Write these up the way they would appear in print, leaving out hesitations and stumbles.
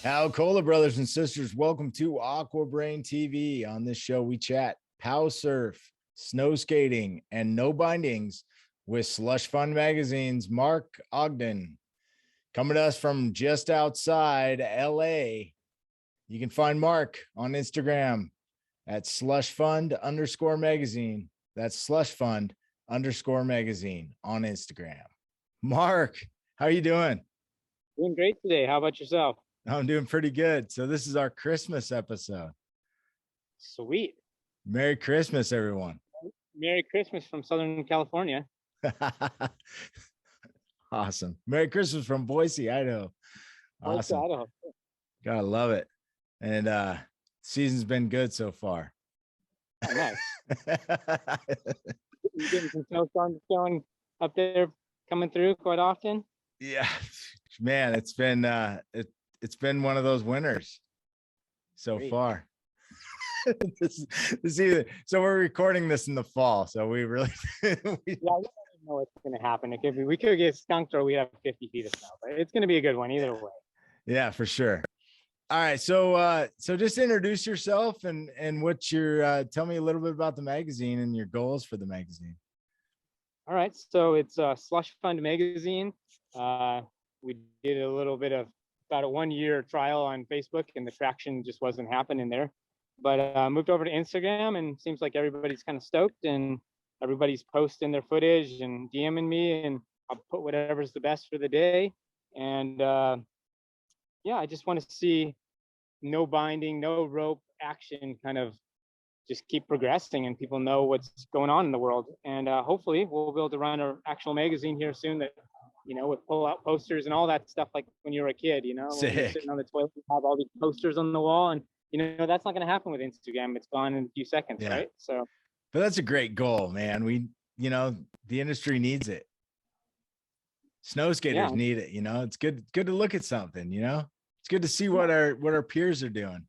How cola, brothers and sisters. Welcome to AquaBrain TV. On this show, we chat pow surf, snow skating, and no bindings with Slushfund Magazine's Mark Ogden. Coming to us from just outside LA. You can find Mark on Instagram at slushfund_magazine. That's slushfund_magazine on Instagram. Mark, how are you doing? Doing great today. How about yourself? I'm doing pretty good. So this is our Christmas episode. Sweet. Merry Christmas, everyone. Merry Christmas from Southern California. Awesome. Merry Christmas from Boise, Idaho. Awesome. Boise, Idaho. Gotta love it. And season's been good so far. Oh, nice. You getting some snowstorms going up there, coming through quite often? Yeah, man, it's been one of those winters so Great. far. So we're recording this in the fall, so we really Yeah, we don't even know what's going to happen. We could get skunked or we have 50 feet of snow, but it's going to be a good one either way. Yeah, for sure. All right, so just introduce yourself and what your tell me a little bit about the magazine and your goals for the magazine. All right, so it's Slushfund Magazine. We did a little bit of about a 1-year trial on Facebook, and the traction just wasn't happening there. But moved over to Instagram, and seems like everybody's kind of stoked, and everybody's posting their footage and DMing me, and I'll put whatever's the best for the day. And yeah, I just want to see no binding, no rope action, kind of just keep progressing, and people know what's going on in the world. And hopefully we'll be able to run an actual magazine here soon that, with pull-out posters and all that stuff, like when you were a kid, when you're sitting on the toilet, you have all these posters on the wall, and that's not going to happen with Instagram. It's gone in a few seconds, yeah. Right? So, but that's a great goal, man. We, the industry needs it. Snow skaters need it. It's good to look at something. It's good to see what our peers are doing.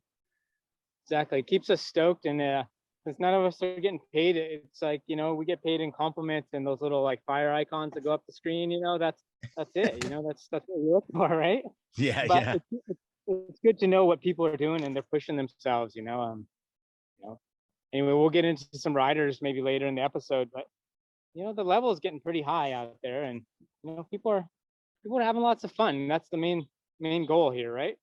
Exactly, it keeps us stoked, and since none of us are getting paid, it's like we get paid in compliments and those little like fire icons that go up the screen. That's it. That's what we look for, right? Yeah, but yeah. It's good to know what people are doing and they're pushing themselves. Anyway, we'll get into some riders maybe later in the episode, but the level is getting pretty high out there, and people are having lots of fun. That's the main goal here, right?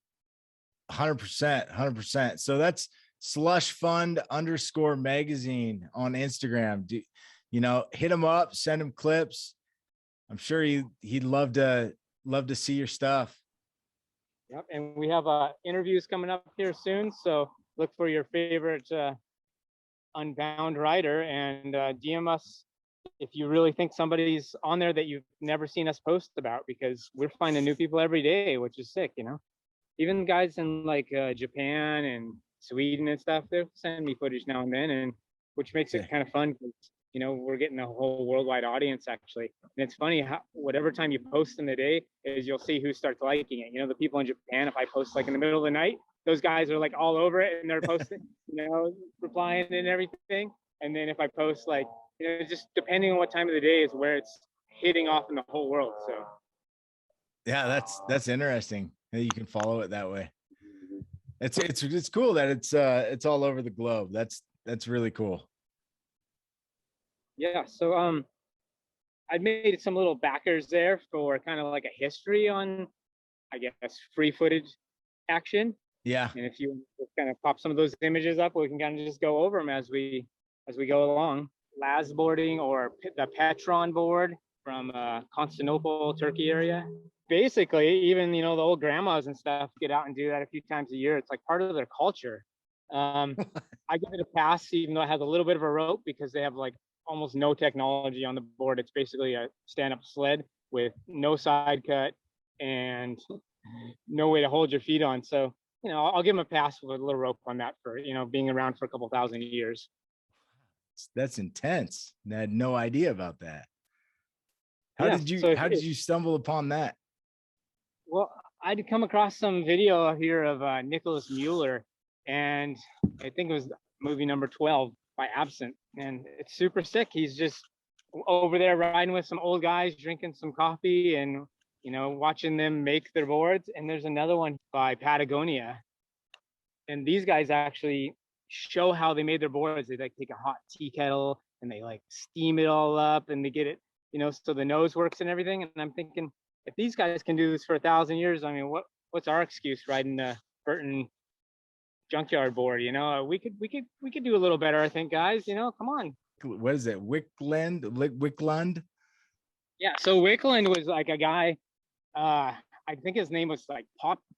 100%. So that's slushfund_magazine on Instagram. Hit him up, send him clips. I'm sure he'd love to see your stuff. Yep, and we have interviews coming up here soon, so look for your favorite Unbound rider and DM us if you really think somebody's on there that you've never seen us post about, because we're finding new people every day, which is sick. Even guys in like Japan and Sweden and stuff, they'll send me footage now and then, and which makes it kind of fun because we're getting a whole worldwide audience actually. And it's funny how whatever time you post in the day is, you'll see who starts liking it. The people in Japan, if I post like in the middle of the night, those guys are like all over it and they're posting, replying and everything. And then if I post like, just depending on what time of the day is where it's hitting off in the whole world. So yeah, that's interesting. You can follow it that way. It's cool that it's all over the globe. That's really cool. Yeah, so I made some little backers there for kind of like a history on, I guess, free footage action. Yeah. And if you just kind of pop some of those images up, we can kind of just go over them as we go along. Laz boarding, or the Petron board from Constantinople, Turkey area. Basically, even the old grandmas and stuff get out and do that a few times a year. It's like part of their culture. I give it a pass, even though it has a little bit of a rope, because they have like almost no technology on the board. It's basically a stand-up sled with no side cut and no way to hold your feet on. So I'll give them a pass with a little rope on that for being around for a couple thousand years. That's intense. I had no idea about that. How did you stumble upon that? Well, I'd come across some video here of Nicholas Mueller, and I think it was movie number 12 by Absent, and it's super sick. He's just over there riding with some old guys, drinking some coffee, and watching them make their boards. And there's another one by Patagonia. And these guys actually show how they made their boards. They like take a hot tea kettle and they like steam it all up and they get it, so the nose works and everything. And I'm thinking, if these guys can do this for 1,000 years, I mean, what's our excuse riding a Burton junkyard board? We could do a little better, I think, guys. Come on. What is it? Wicklund? Yeah. So Wickland was like a guy. I think his name was like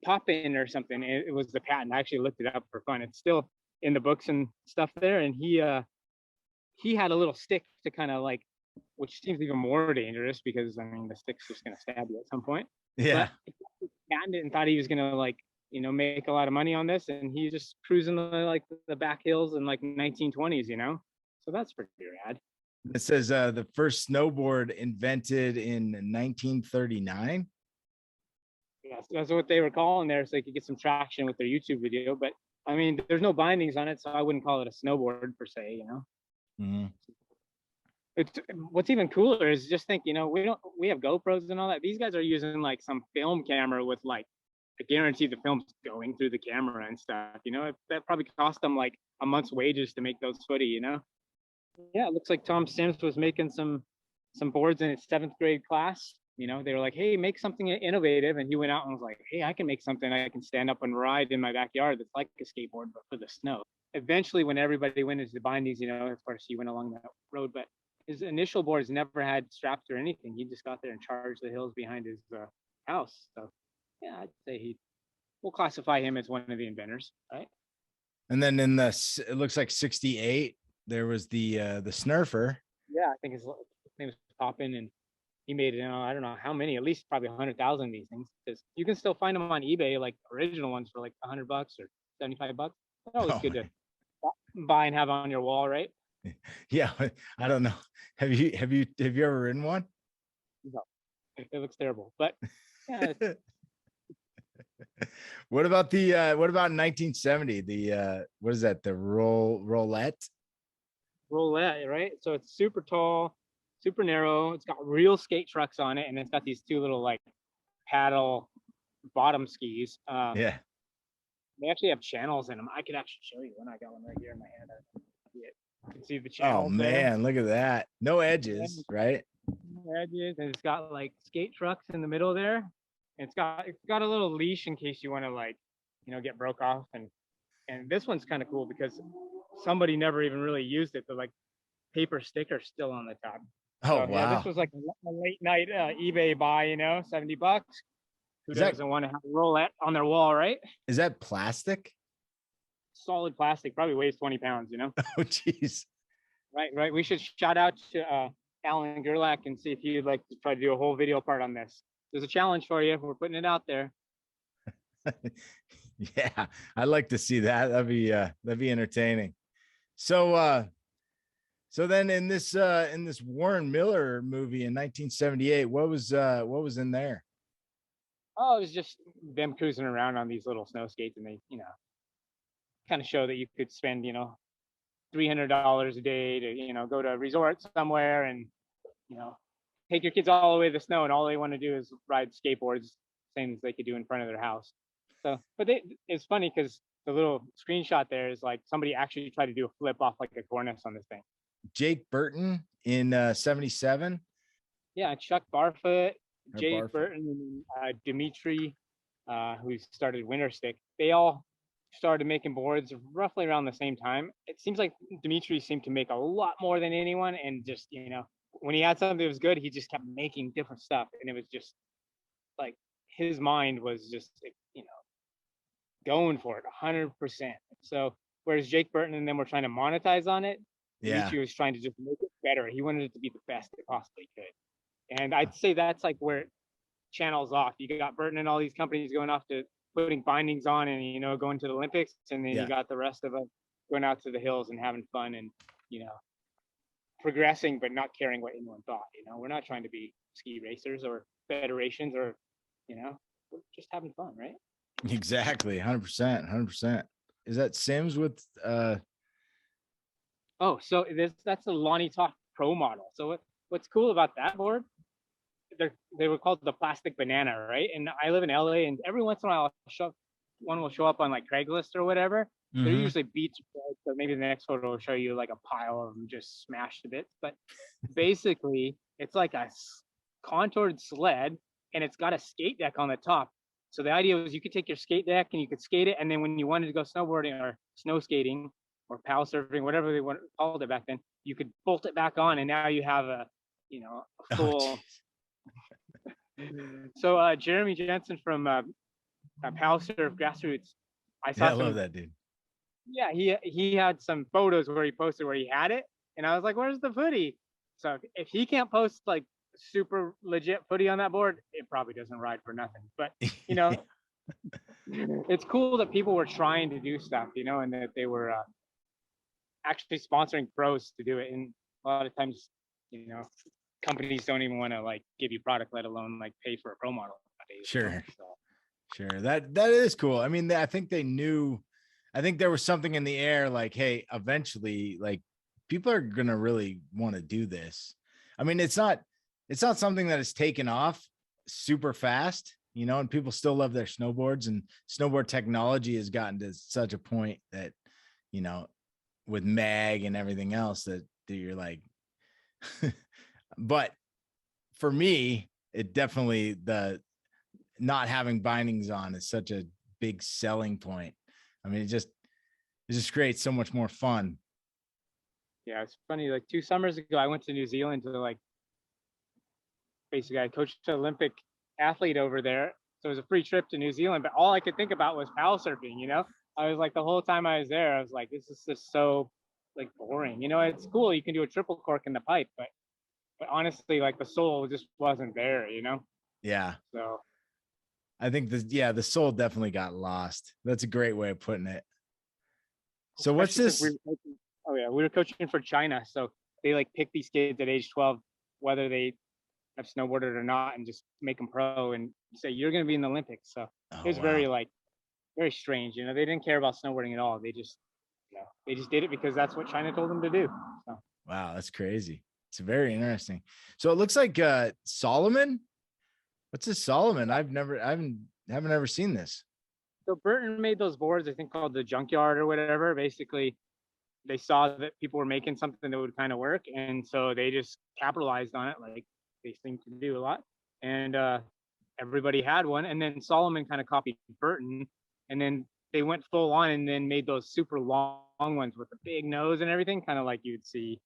Poppin or something. It was the patent. I actually looked it up for fun. It's still in the books and stuff there. And he had a little stick to kind of like, which seems even more dangerous because I mean the stick's just gonna stab you at some point. Yeah. But he patented and thought he was gonna like make a lot of money on this, and he just cruising the back hills in like 1920s. So that's pretty rad. It says the first snowboard invented in 1939. Yes, that's what they were calling there, so they could get some traction with their YouTube video. But I mean, there's no bindings on it, so I wouldn't call it a snowboard per se. Mm-hmm. It's what's even cooler is just think, we have GoPros and all that. These guys are using like some film camera with like, I guarantee the film's going through the camera and stuff. That probably cost them like a month's wages to make those footy. Yeah, it looks like Tom Sims was making some boards in his 7th grade class. They were like, hey, make something innovative. And he went out and was like, hey, I can make something I can stand up and ride in my backyard that's like a skateboard, but for the snow. Eventually, when everybody went into the bindings, of course, he went along that road. But his initial boards never had straps or anything. He just got there and charged the hills behind his house. So, yeah, I'd say we'll classify him as one of the inventors, right? And then it looks like 68, there was the Snurfer. Yeah, I think his name was Poppin, and he made it. I don't know how many, at least probably 100,000 of these things, because you can still find them on eBay, like original ones for like $100 or $75. They're always good to buy and have on your wall, right? Yeah, I don't know. Have you ever ridden one? No, it looks terrible, but yeah. What about 1970? The what is that? The roulette, right? So it's super tall, super narrow. It's got real skate trucks on it, and it's got these two little like paddle bottom skis. Yeah. They actually have channels in them. I could actually show you one. I got one right here in my hand. You can see the channels. Oh man, look at that. No edges, right? No edges, and it's got like skate trucks in the middle there. And it's got a little leash in case you want to like, get broke off. And this one's kind of cool because somebody never even really used it. The like paper sticker still on the top. Oh, so, wow. Yeah, this was like a late night eBay buy, $70. Who doesn't want to have a roulette on their wall, right? Is that plastic? Solid plastic, probably weighs 20 pounds, Oh, geez. Right. We should shout out to Alan Gerlach and see if he'd like to try to do a whole video part on this. There's a challenge for you. We're putting it out there. Yeah, I'd like to see that. That'd be entertaining. So then in this Warren Miller movie in 1978, what was in there? Oh, it was just them cruising around on these little snow skates, and they, kind of show that you could spend, $300 a day to, go to a resort somewhere and, take your kids all the way to the snow, and all they want to do is ride skateboards, same as they could do in front of their house. So, but it's funny because the little screenshot there is like somebody actually tried to do a flip off like a cornice on this thing. Jake Burton in 77. Yeah, Chuck Barfoot, Jake Burton, and Dimitri, who started Winterstick. They all started making boards roughly around the same time. It seems like Dimitri seemed to make a lot more than anyone, and just when he had something that was good, he just kept making different stuff, and it was just like his mind was just going for it 100%. So whereas Jake Burton and them were trying to monetize on it, Dimitri was trying to just make it better. He wanted it to be the best it possibly could. And I'd say that's like where it channels off. You got Burton and all these companies going off to putting bindings on and going to the Olympics, and then you got the rest of us going out to the hills and having fun and progressing, but not caring what anyone thought. We're not trying to be ski racers or federations, or we're just having fun, right? Exactly. 100%. Is that Sims with Oh, so that's a Lonnie Talk Pro model. So what's cool about that board, they were called the plastic banana, right? And I live in LA, and every once in a while, one will show up on like Craigslist or whatever. They're usually beach, so maybe the next photo will show you like a pile of them just smashed to bits. But basically, it's like a contoured sled, and it's got a skate deck on the top. So the idea was you could take your skate deck and you could skate it, and then when you wanted to go snowboarding or snow skating or paddle surfing, whatever they called it back then, you could bolt it back on, and now you have a full. So Jeremy Jensen from Paddle Surf Grassroots, I love that dude. Yeah, he had some photos where he posted where he had it, and I was like, "Where's the footy?" So if he can't post like super legit footy on that board, it probably doesn't ride for nothing. But it's cool that people were trying to do stuff, and that they were actually sponsoring pros to do it. And a lot of times, companies don't even want to like give you product, let alone like pay for a pro model nowadays. Sure. Sure. That is cool. I mean, I think they knew. I think there was something in the air like, hey, eventually, like people are going to really want to do this. I mean, it's not something that is taken off super fast, and people still love their snowboards, and snowboard technology has gotten to such a point that, with mag and everything else that you're like, but for me, it definitely, the not having bindings on is such a big selling point. I mean, it just creates so much more fun. Yeah, it's funny. Like 2 summers ago, I went to New Zealand to like, basically I coached an Olympic athlete over there. So it was a free trip to New Zealand, but all I could think about was paddle surfing, I was like, the whole time I was there, I was like, this is just so like boring. It's cool. You can do a triple cork in the pipe, but honestly, like the soul just wasn't there, Yeah. So I think the soul definitely got lost. That's a great way of putting it. So what's this? We were coaching for China. So they like pick these kids at age 12, whether they have snowboarded or not, and just make them pro and say, you're going to be in the Olympics. So it was very strange. They didn't care about snowboarding at all. They just did it because that's what China told them to do. So. Wow. That's crazy. It's very interesting. So it looks like Solomon. What's this Solomon? I haven't ever seen this. So Burton made those boards, I think called the Junkyard or whatever. Basically, they saw that people were making something that would kind of work, and so they just capitalized on it, like they seem to do a lot. And everybody had one, and then Solomon kind of copied Burton, and then they went full on, and then made those super long ones with the big nose and everything, kind of like you'd see.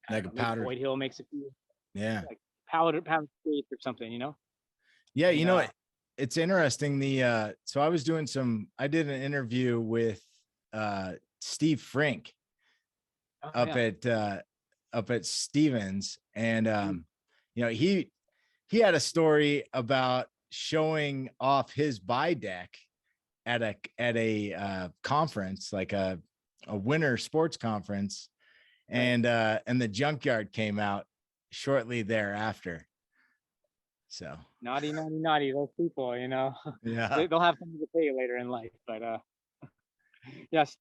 Like a powder. Boyd Hill makes a few. Yeah. Like powder skates or something, Yeah, it's interesting. So I did an interview with Steve Frink up at Stevens, and he had a story about showing off his buy deck at a conference, like a winter sports conference, and the Junkyard came out shortly thereafter. So naughty those people, Yeah, they'll have something to pay later in life. But yes,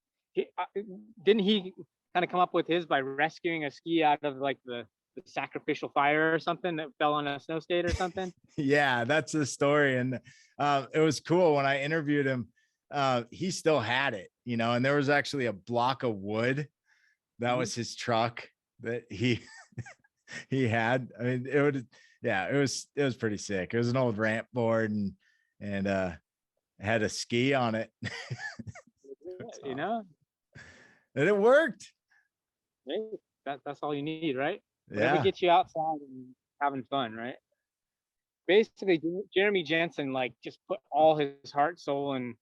didn't he kind of come up with his by rescuing a ski out of like the sacrificial fire or something that fell on a snow skate or something? Yeah, that's the story. And it was cool when I interviewed him. He still had it, and there was actually a block of wood that was his truck that he had. I mean, it was pretty sick. It was an old ramp board, and it had a ski on it. And it worked. Hey, that's all you need, right? Yeah. Whatever gets you outside and having fun, right? Basically, Jeremy Jensen like just put all his heart, soul, and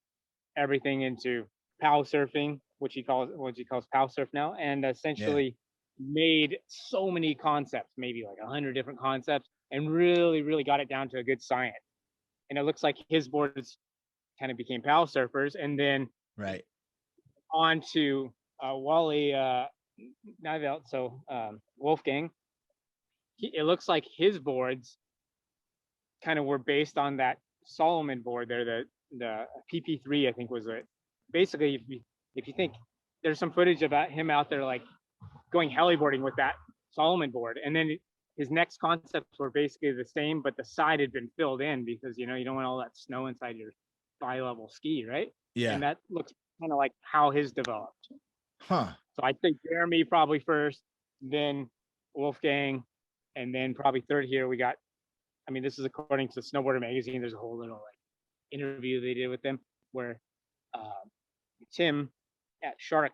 everything into paddle surfing, what he calls paddle surf now, and essentially made so many concepts, maybe like 100 different concepts, and really, really got it down to a good science. And it looks like his boards kind of became paddle surfers, and then on to Wally Nivelt, so Wolfgang. It looks like his boards kind of were based on that Solomon board there, the PP3, I think was it. Basically, if you think, there's some footage about him out there like going heliboarding with that Solomon board, and then his next concepts were basically the same, but the side had been filled in because, you know, you don't want all that snow inside your bi-level ski, right? Yeah. And that looks kind of like how his developed. Huh. So I'd say Jeremy probably first, then Wolfgang, and then probably third here we got, I mean, this is according to Snowboarder Magazine. There's a whole little like interview they did with them where Tim at Shark,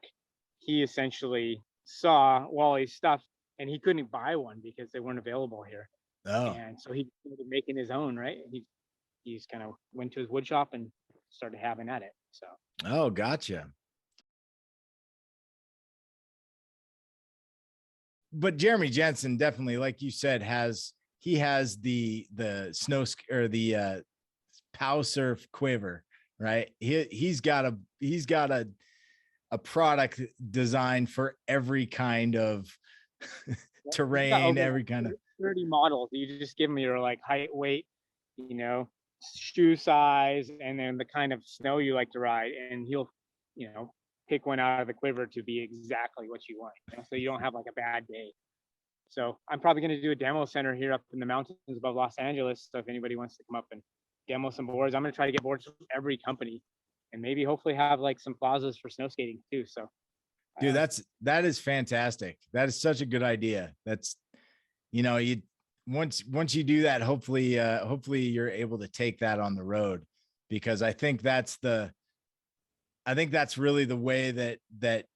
he essentially saw Wally's stuff and he couldn't buy one because they weren't available here. Oh. And so he started making his own, right? He's kind of went to his wood shop and started having at it. So. Oh, gotcha. But Jeremy Jensen definitely, like you said, has the snow or the pow surf quiver, right? He's got a product designed for every kind of terrain, every kind of 30 models. You just give him your like height, weight, you know, shoe size, and then the kind of snow you like to ride, and he'll, you know, pick one out of the quiver to be exactly what you want, you know, so you don't have like a bad day. So I'm probably going to do a demo center here up in the mountains above Los Angeles. So if anybody wants to come up and demo some boards, I'm going to try to get boards from every company, and maybe hopefully have like some plazas for snow skating too. So, dude, that is fantastic. That is such a good idea. That's, you know, you once you do that, hopefully you're able to take that on the road, because I think that's really the way that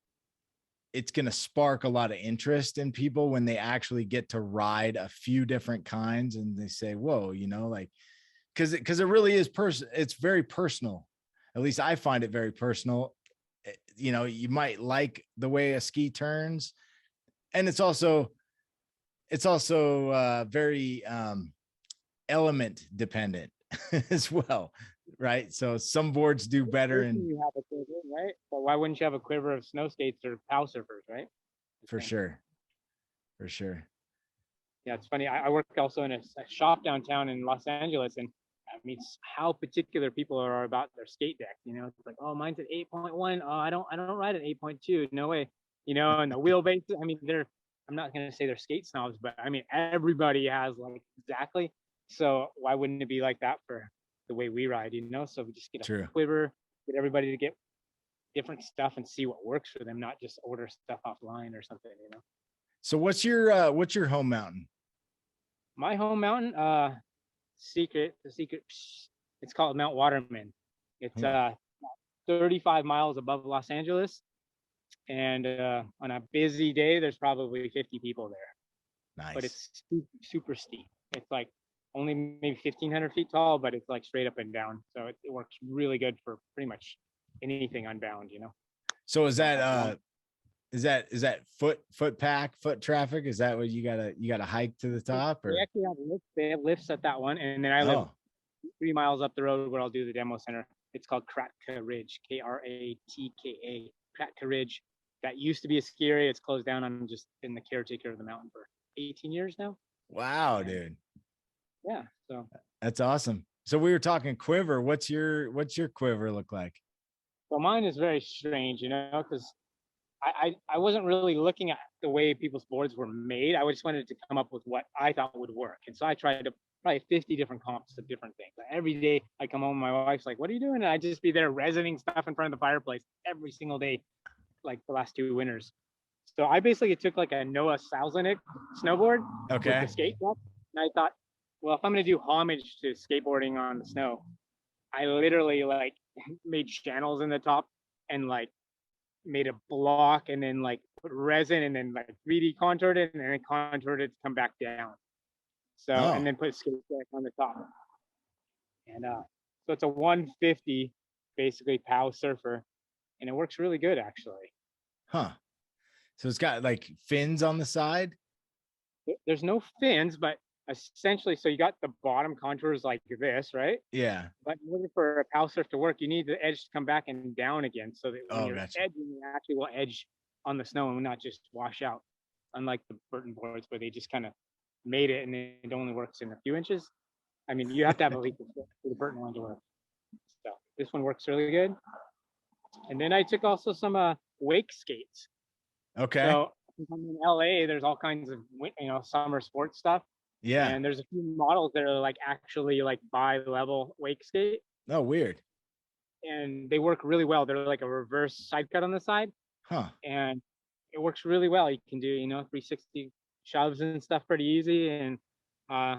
it's going to spark a lot of interest in people when they actually get to ride a few different kinds and they say, whoa, you know, like, cause it really is it's very personal. At least I find it very personal. You know, you might like the way a ski turns, and it's also very element dependent as well, right? So some boards do better, and you have a quiver, right? But why wouldn't you have a quiver of snow skates or pow surfers, right? For sure. Yeah, it's funny. I work also in a shop downtown in Los Angeles, and I mean, how particular people are about their skate deck. You know, it's like, oh, mine's at 8.1. Oh, I don't ride at 8.2. No way. You know, and the wheelbase. I mean, I'm not gonna say they're skate snobs, but I mean, everybody has like exactly. So why wouldn't it be like that for the way we ride? You know, so we just get a quiver, get everybody to get different stuff and see what works for them, not just order stuff offline or something. You know. So what's your home mountain? My home mountain, the secret, it's called Mount Waterman. It's 35 miles above Los Angeles, and on a busy day there's probably 50 people there. Nice. But it's super steep. It's like only maybe 1,500 feet tall, but it's like straight up and down, so it works really good for pretty much anything unbound, you know. So is that foot traffic? Is that what you gotta hike to the top? Or they actually have lifts. They have lifts at that one, and then I live 3 miles up the road where I'll do the demo center. It's called Kratka Ridge, Kratka, Kratka Ridge. That used to be a ski area. It's closed down. I'm just been the caretaker of the mountain for 18 years now. Wow, dude. Yeah, so that's awesome. So we were talking quiver. What's your quiver look like? So mine is very strange, you know, because I wasn't really looking at the way people's boards were made. I just wanted to come up with what I thought would work. And so I tried to probably 50 different comps of different things. Every day I come home, my wife's like, what are you doing? And I'd just be there resining stuff in front of the fireplace every single day, like the last 2 winters. So I basically took like a Noah Salzenick snowboard with the skate deck. And I thought, well, if I'm going to do homage to skateboarding on the snow, I literally like made channels in the top and like made a block and then like put resin and then like 3D contoured it and then contoured it to come back down. So and then put skate deck on the top. And so it's a 150 basically POW surfer, and it works really good actually. Huh. So it's got like fins on the side? There's no fins, but essentially, so you got the bottom contours like this, right? Yeah. But in order for a POW surf to work, you need the edge to come back and down again, so that when you're edging, you actually will edge on the snow and not just wash out. Unlike the Burton boards, where they just kind of made it and it only works in a few inches. I mean, you have to have a leak for the Burton one to work. So this one works really good. And then I took also some wake skates. Okay. So in LA, there's all kinds of, summer sports stuff. Yeah. And there's a few models that are like actually like bi-level wake skate. Oh, weird. And they work really well. They're like a reverse side cut on the side. Huh. And it works really well. You can do, 360 shoves and stuff pretty easy. And so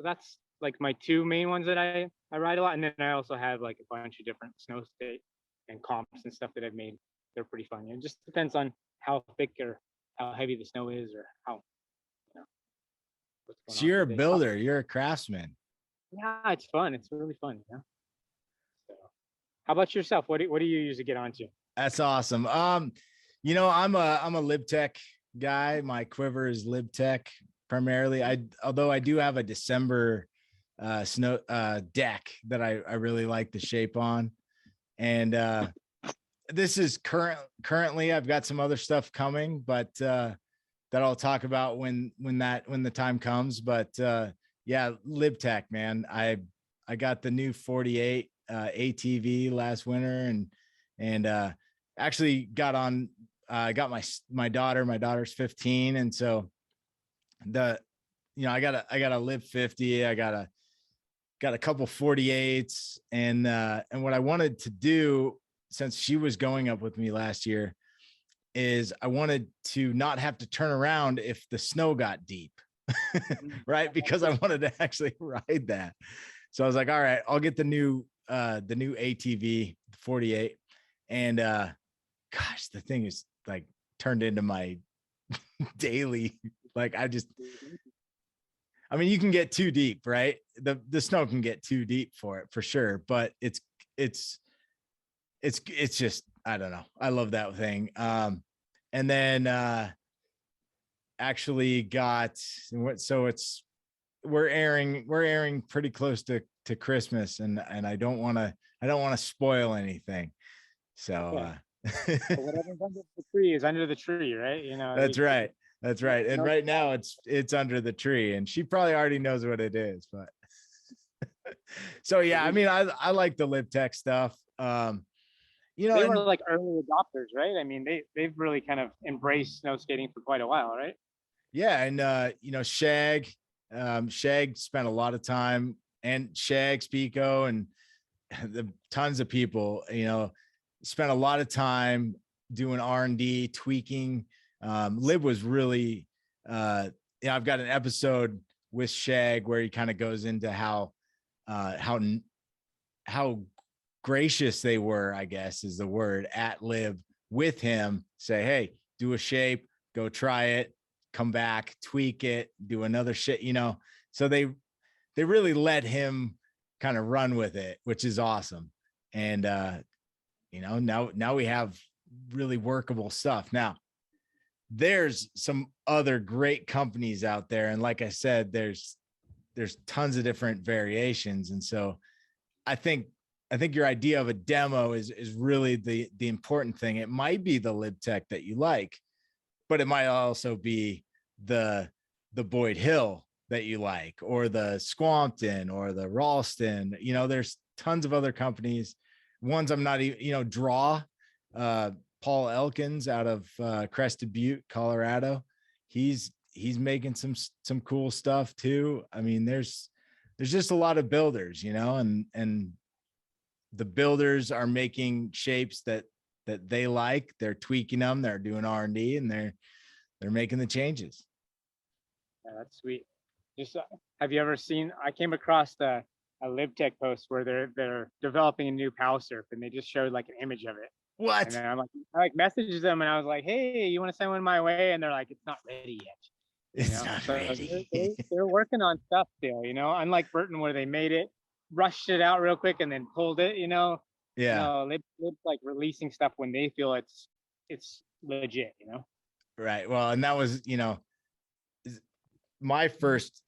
that's like my two main ones that I ride a lot. And then I also have like a bunch of different snow skate and comps and stuff that I've made. They're pretty fun. It just depends on how thick or how heavy the snow is, or how, so you're a builder, you're a craftsman. Yeah, it's fun. It's really fun. So how about yourself? What do you usually get onto? That's awesome. I'm a LibTech guy. My quiver is LibTech primarily. Although I do have a December snow deck that I really like the shape on. And this is currently I've got some other stuff coming, but that I'll talk about when the time comes. But yeah, LibTech, man. I got the new 48 ATV last winter, and actually got on. I got my daughter's 15, and so I got a Lib 50. I got a couple 48s, and what I wanted to do, since she was going up with me last year, is I wanted to not have to turn around if the snow got deep, right? Because I wanted to actually ride that. So I was like, all right, I'll get the new ATV 48. And gosh, the thing is like turned into my daily, like you can get too deep, right? The snow can get too deep for it for sure, but it's just, I don't know. I love that thing. And then actually got, so we're airing pretty close to Christmas, and I don't want to spoil anything. So whatever's under the tree is under the tree, right? That's right. That's right. And right now it's under the tree, and she probably already knows what it is, but so yeah, I like the LibTech stuff. They were like early adopters, right? They've really kind of embraced snow skating for quite a while, right? Yeah. And Shag spent a lot of time, and Shag, Spico, and the tons of people, spent a lot of time doing R&D, tweaking. Lib was really, I've got an episode with Shag where he kind of goes into how gracious they were, I guess is the word, at Lib with him. Say, hey, do a shape, go try it, come back, tweak it, do another shit, so they really let him kind of run with it, which is awesome. And now we have really workable stuff. Now there's some other great companies out there, and like I said, there's tons of different variations. And so I think your idea of a demo is really the important thing. It might be the LibTech that you like, but it might also be the Boyd Hill that you like, or the Squampton, or the Ralston. There's tons of other companies. Ones I'm not even, Draw, Paul Elkins out of Crested Butte, Colorado. He's making some cool stuff too. There's just a lot of builders, and the builders are making shapes that they like. They're tweaking them. They're doing R&D, and they're making the changes. Yeah, that's sweet. Just have you ever seen? I came across a LibTech post where they're developing a new power surf, and they just showed like an image of it. What? And then I messaged them, and I was like, hey, you want to send one my way? And they're like, it's not ready yet. It's not ready. They're working on stuff still, unlike Burton, where they made it, rushed it out real quick, and then pulled it, Yeah. No, Lib's like releasing stuff when they feel it's legit, Right. Well, and that was, my first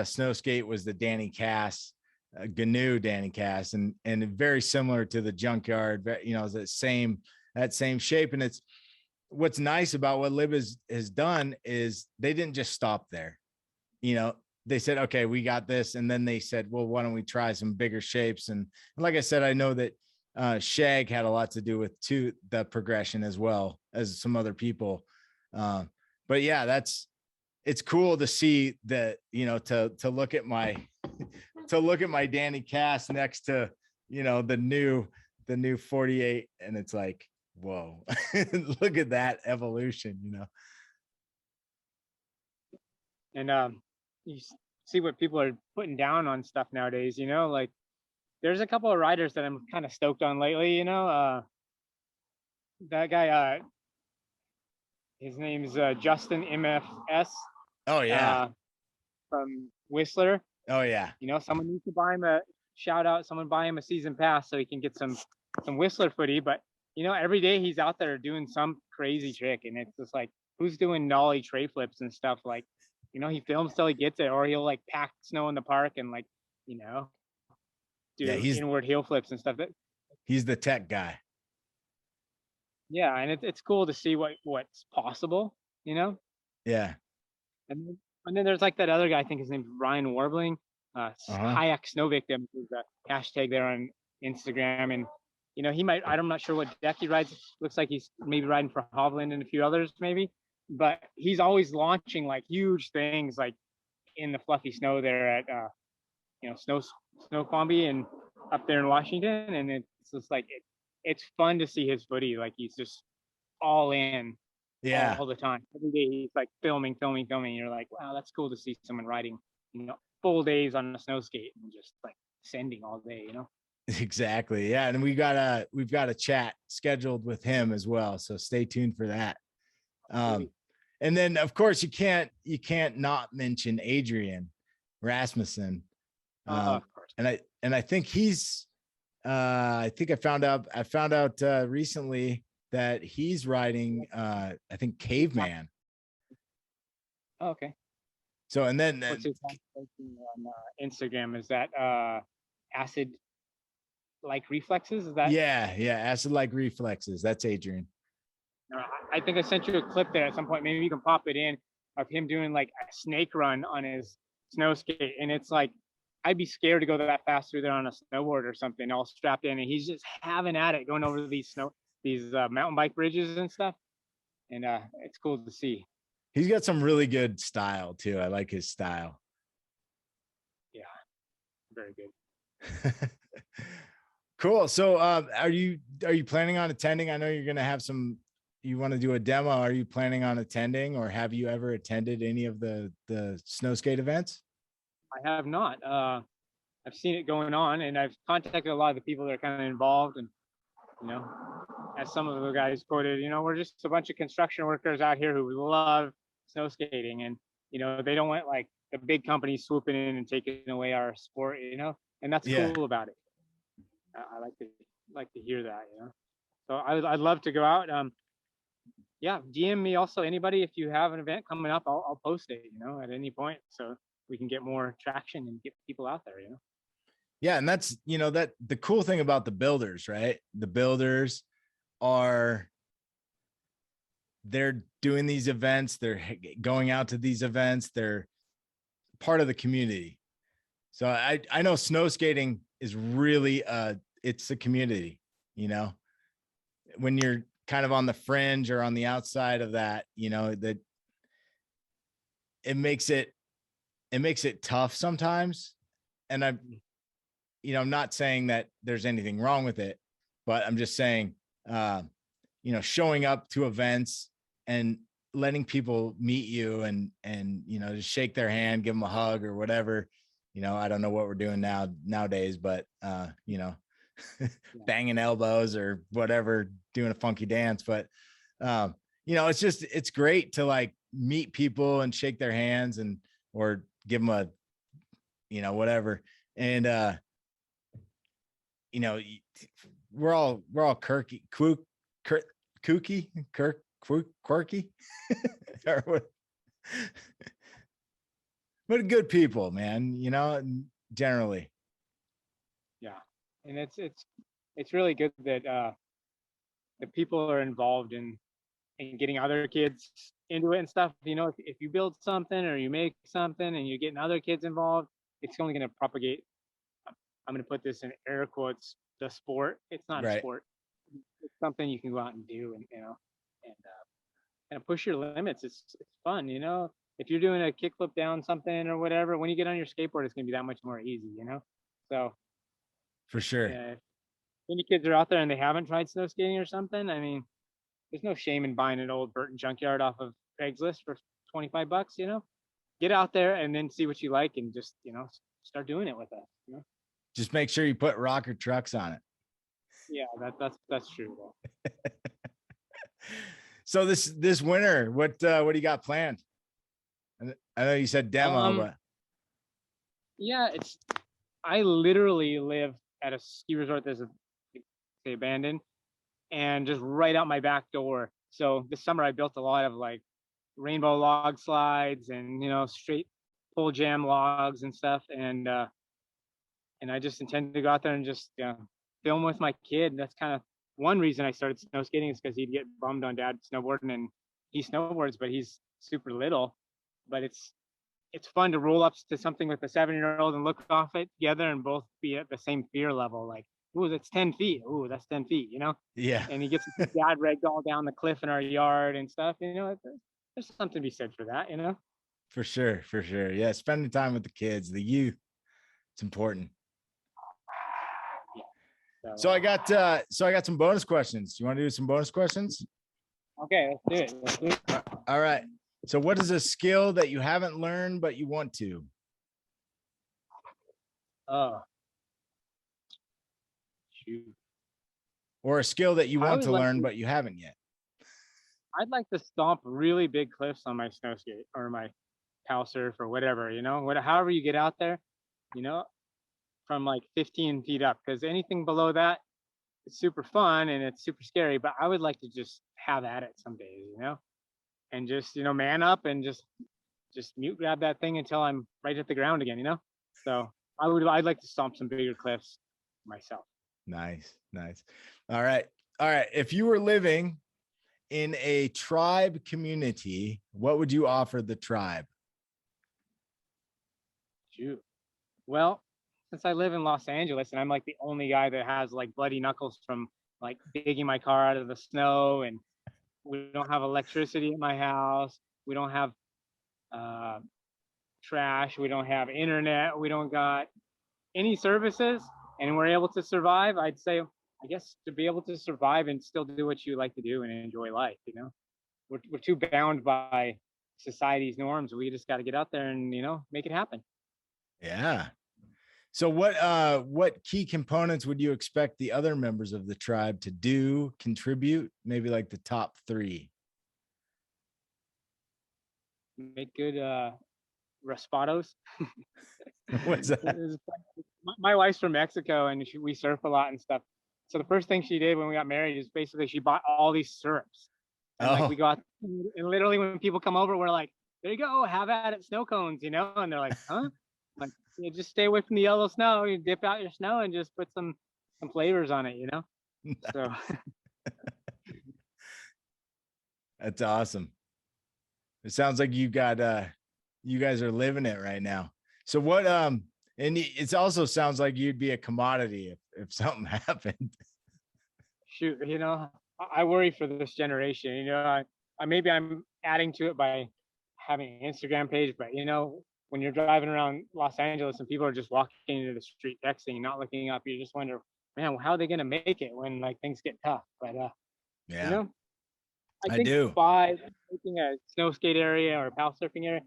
snow skate was the Danny Cass, GNU Danny Cass, and very similar to the Junkyard, that same shape. And it's what's nice about what Lib has done is they didn't just stop there. They said, okay, we got this. And then they said, well, why don't we try some bigger shapes? And like I said, I know that Shag had a lot to do with too, the progression as well as some other people. But yeah, it's cool to see that, you know, to look at my Danny Cass next to, you know, the new 48, and it's like, whoa, look at that evolution, you know. And you see what people are putting down on stuff nowadays, you know, like there's a couple of riders that I'm kind of stoked on lately, you know. That guy, his name's Justin MFS. Oh yeah. From Whistler. Oh yeah. You know, someone needs to buy him a shout out. Someone buy him a season pass so he can get some Whistler footy. But you know, every day he's out there doing some crazy trick, and it's just like, who's doing nollie tray flips and stuff? Like, you know, he films till he gets it, or he'll like pack snow in the park and like, you know, do inward heel flips and stuff. He's the tech guy. Yeah, and it's cool to see what's possible, you know. Yeah. And then there's like that other guy, I think his name's Ryan Warbling, kayak snow victim, is the hashtag there on Instagram. And you know, I'm not sure what deck he rides. Looks like he's maybe riding for Hovland and a few others maybe, but he's always launching like huge things like in the fluffy snow there at you know, Snoqualmie and up there in Washington. And it's just like it's fun to see his footy. Like he's just all in. Yeah. All the time. Every day he's like filming. You're like, wow, that's cool to see someone riding, you know, full days on a snow skate and just like sending all day, you know. Exactly. Yeah. And we've got a chat scheduled with him as well. So stay tuned for that. And then of course you can't not mention Adrian Rasmussen. Of course. And I think he's I think I found out recently that he's riding I think Caveman. Oh, okay. So and then what's his on Instagram? Is that acid like reflexes? Is that? Yeah, acid like reflexes. That's Adrian. I think I sent you a clip there at some point. Maybe you can pop it in of him doing like a snake run on his snow skate, and it's like I'd be scared to go that fast through there on a snowboard or something, all strapped in, and he's just having at it going over these mountain bike bridges and stuff. And it's cool to see. He's got some really good style too. I like his style. Yeah, very good. Cool. So are you planning on attending? I know you're going to have you want to do a demo. Are you planning on attending, or have you ever attended any of the snow skate events? I have not. I've seen it going on, and I've contacted a lot of the people that are kind of involved. And you know, as some of the guys quoted, you know, we're just a bunch of construction workers out here who love snow skating, and you know, they don't want like the big companies swooping in and taking away our sport, you know, and that's cool about it. I like to hear that, you know. So I'd love to go out. Yeah, DM me also, anybody, if you have an event coming up, I'll post it, you know, at any point, so we can get more traction and get people out there, you know. Yeah, and that's, you know, that the cool thing about the builders, right? The builders they're doing these events, they're going out to these events, they're part of the community. So I know snow skating is really it's a community, you know. When you're kind of on the fringe or on the outside of that, you know, that it makes it tough sometimes. And I'm not saying that there's anything wrong with it, but I'm just saying, you know, showing up to events and letting people meet you and, you know, just shake their hand, give them a hug or whatever. You know, I don't know what we're doing nowadays, but, you know, banging elbows or whatever, doing a funky dance. But, you know, it's great to like meet people and shake their hands or give them a, you know, whatever. And, you know, we're all quirky, but good people, man, you know, generally. Yeah. And it's really good that the people are involved in getting other kids into it and stuff. You know, if you build something or you make something and you're getting other kids involved, it's only going to propagate. I'm going to put this in air quotes, the sport. It's not a Right. sport. It's something you can go out and do, and and kind of push your limits. It's fun, If you're doing a kickflip down something or whatever, when you get on your skateboard, it's gonna be that much more easy, So For sure. yeah, if any kids are out there and they haven't tried snow skating or something, I mean, there's no shame in buying an old Burton junkyard off of Craigslist for $25, Get out there and then see what you like and just, start doing it with us, Just make sure you put rocker trucks on it. Yeah, that's true. So this winter, what do you got planned? I know you said demo, but yeah, I literally live at a ski resort that's say abandoned, and just right out my back door. So this summer I built a lot of like rainbow log slides and straight pole jam logs and stuff, and I just intend to go out there and just film with my kid. That's kind of one reason I started snow skating, is because he'd get bummed on dad snowboarding, and he snowboards, but he's super little. But it's fun to roll up to something with a 7-year-old and look off it together and both be at the same fear level. Like, ooh, that's 10 feet. Ooh, that's 10 feet, Yeah. And he gets his dad ragdoll down the cliff in our yard and stuff. There's something to be said for that, For sure. For sure. Yeah. Spending time with the kids, the youth. It's important. Yeah. So I got some bonus questions. You want to do some bonus questions? Okay, let's do it. All right. So what is a skill that you haven't learned but you want to? Shoot. Or a skill that you want to like learn but you haven't yet? I'd like to stomp really big cliffs on my snow skate or my pow surf or whatever, however you get out there, from like 15 feet up, because anything below that, it's super fun and it's super scary, but I would like to just have at it some days, and just, man up and just mute grab that thing until I'm right at the ground again, So I'd like to stomp some bigger cliffs myself. Nice. All right. If you were living in a tribe community, what would you offer the tribe? Shoot. Well, since I live in Los Angeles and I'm like the only guy that has like bloody knuckles from like digging my car out of the snow, and we don't have electricity in my house, we don't have trash, we don't have internet, we don't got any services, and we're able to survive, I'd say, I guess, to be able to survive and still do what you like to do and enjoy life, we're too bound by society's norms. We just got to get out there and make it happen. Yeah. So what key components would you expect the other members of the tribe to do, contribute, maybe like the top 3? Make good raspados. What's that? My wife's from Mexico, and we surf a lot and stuff. So the first thing she did when we got married is basically she bought all these syrups. And like we got, and literally when people come over, we're like, there you go, have at it, snow cones, and they're like, huh? Like, just stay away from the yellow snow. You dip out your snow and just put some flavors on it, So That's awesome. It sounds like you guys are living it right now. So what and it also sounds like you'd be a commodity if something happened. Shoot, I worry for this generation. Maybe I'm adding to it by having an Instagram page, but when you're driving around Los Angeles and people are just walking into the street texting, not looking up, you just wonder, man, how are they going to make it when like things get tough? But yeah, I think by making a snow skate area or pow surfing area,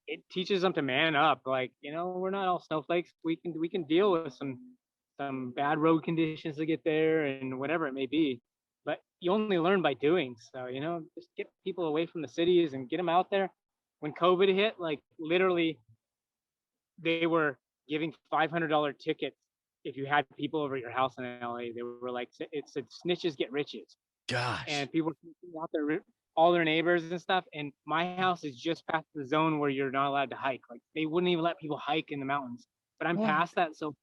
it teaches them to man up. Like, we're not all snowflakes. We can deal with some bad road conditions to get there and whatever it may be. But you only learn by doing. So, just get people away from the cities and get them out there. When COVID hit, like literally, they were giving $500 tickets if you had people over at your house in LA. They were like, it said snitches get riches. Gosh. And people were out there, all their neighbors and stuff. And my house is just past the zone where you're not allowed to hike. Like they wouldn't even let people hike in the mountains. But I'm past that. So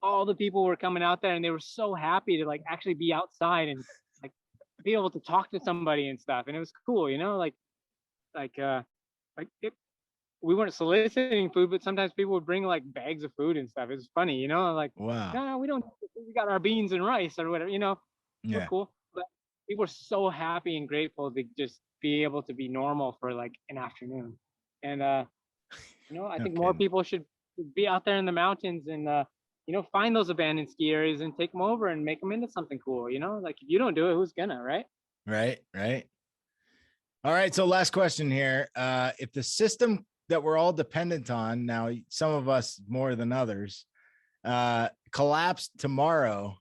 all the people were coming out there and they were so happy to like actually be outside and like be able to talk to somebody and stuff. And it was cool, we weren't soliciting food, but sometimes people would bring like bags of food and stuff. It was funny, you know, like, Wow. no, we don't, we got our beans and rice or whatever, you know, we're Yeah. cool. But people were so happy and grateful to just be able to be normal for like an afternoon. And, you know, I think more people should be out there in the mountains and, you know, find those abandoned ski areas and take them over and make them into something cool, you know, like if you don't do it, who's gonna, right? Right. All right. So last question here. If the system that we're all dependent on now, some of us more than others, collapsed tomorrow,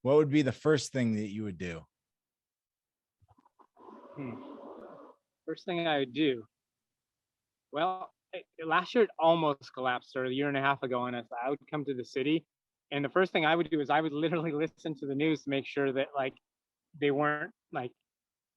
what would be the first thing that you would do? First thing I would do. Well, last year it almost collapsed, or a year and a half ago on us. I would come to the city, and the first thing I would do is I would literally listen to the news to make sure that like they weren't like,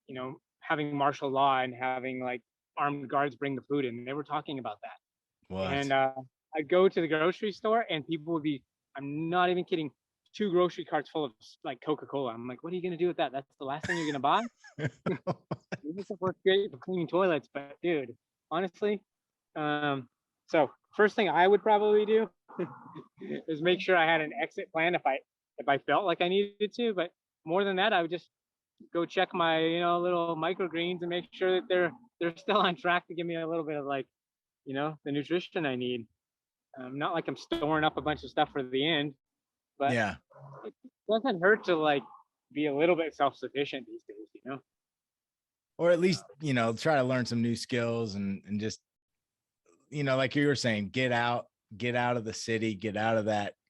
you know, having martial law and having like armed guards bring the food in. They were talking about that. What? And I'd go to the grocery store, and people would be, I'm not even kidding, 2 grocery carts full of like Coca-Cola. I'm like, what are you gonna do with that? That's the last thing you're gonna buy? This stuff works great for cleaning toilets, but dude, honestly, so first thing I would probably do is make sure I had an exit plan if I felt like I needed to. But more than that, I would just go check my, you know, little microgreens and make sure that they're still on track to give me a little bit of like, you know, the nutrition I need. Not like I'm storing up a bunch of stuff for the end, but yeah, it doesn't hurt to like be a little bit self-sufficient these days, you know. Or at least, you know, try to learn some new skills and just, you know, like you were saying, get out of the city, get out of the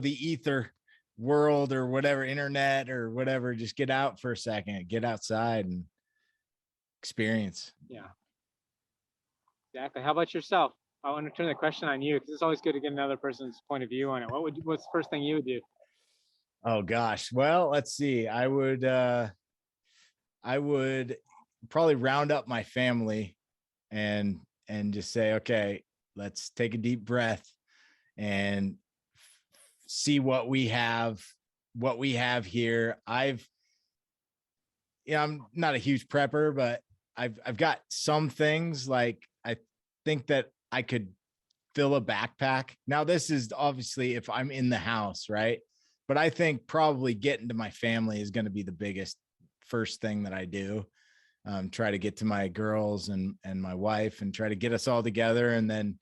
ether world or whatever, internet or whatever. Just get out for a second, get outside and experience. Yeah, exactly. How about yourself? I want to turn the question on you because it's always good to get another person's point of view on it. What's the first thing you would do? Oh gosh. Well, let's see. I would probably round up my family and just say, okay, let's take a deep breath and see what we have here. I'm not a huge prepper, but I've got some things. Like I think that I could fill a backpack. Now this is obviously if I'm in the house, right? But I think probably getting to my family is going to be the biggest first thing that I do. Try to get to my girls and my wife and try to get us all together, and then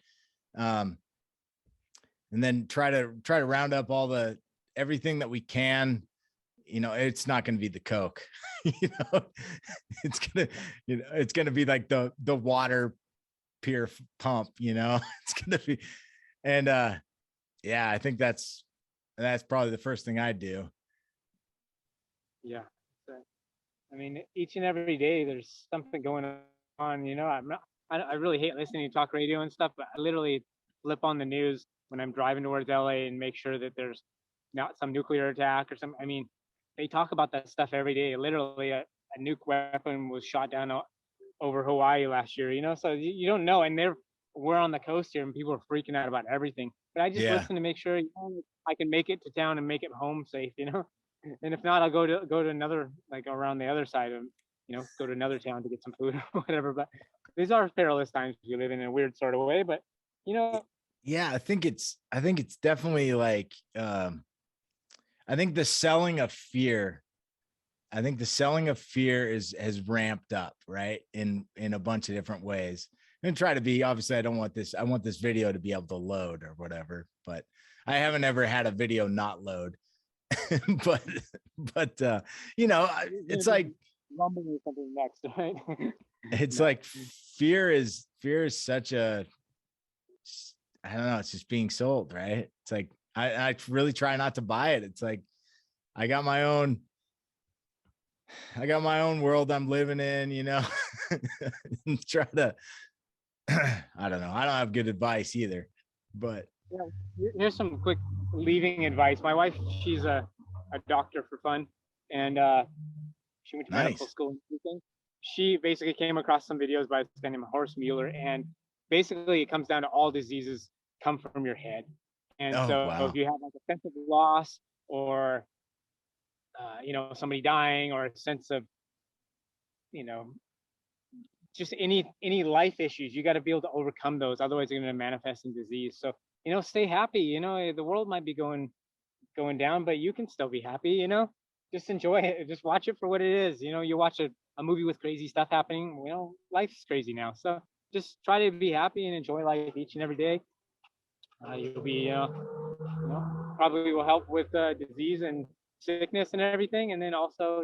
try to round up everything that we can. You know, it's not going to be the Coke, you know, it's going to be like the water pier pump, you know, it's going to be, and yeah, I think that's probably the first thing I do. Yeah. I mean, each and every day there's something going on, you know. I really hate listening to talk radio and stuff, but I literally flip on the news when I'm driving towards LA and make sure that there's not some nuclear attack or some, I mean, they talk about that stuff every day. Literally a nuke weapon was shot down over Hawaii last year, you know, so you don't know. And we're on the coast here and people are freaking out about everything, but I just listen to make sure, you know, I can make it to town and make it home safe, you know. And if not, I'll go to another, like around the other side of, you know, go to another town to get some food or whatever. But these are perilous times we live in a weird sort of way. But you know, yeah, I think it's definitely like I think the selling of fear has ramped up, right? In a bunch of different ways. And try to be, obviously I want this video to be able to load or whatever, but I haven't ever had a video not load. but you know, it's like rumbling or something next, right? It's like fear is such a, I don't know, it's just being sold, right? It's like I really try not to buy it. It's like I got my own world I'm living in, you know. Try to I don't know. I don't have good advice either, but yeah, here's some quick leaving advice. My wife, she's a doctor for fun, and she went to medical school and everything. She basically came across some videos by this guy named Horst Mueller, and basically it comes down to all diseases come from your head. And if you have like a sense of loss or you know, somebody dying or a sense of, you know, just any life issues, you got to be able to overcome those. Otherwise, they're going to manifest in disease. So, stay happy. The world might be going down, but you can still be happy. Just enjoy it. Just watch it for what it is. You watch a movie with crazy stuff happening. Life's crazy now. So just try to be happy and enjoy life each and every day. You'll be, probably will help with disease and sickness and everything. And then also,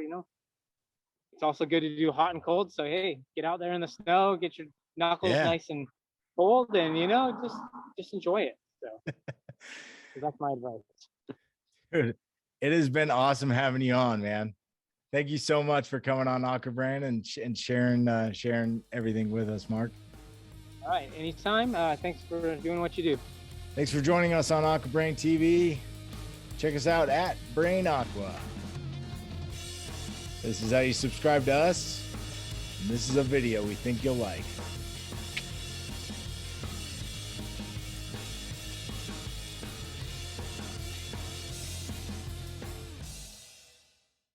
it's also good to do hot and cold. So, hey, get out there in the snow, get your knuckles nice and cold, and, just enjoy it. So that's my advice. Dude, it has been awesome having you on, man. Thank you so much for coming on AquaBrain and sharing everything with us, Mark. All right, anytime. Thanks for doing what you do. Thanks for joining us on AquaBrain TV. Check us out at Brain Aqua. This is how you subscribe to us, and this is a video we think you'll like.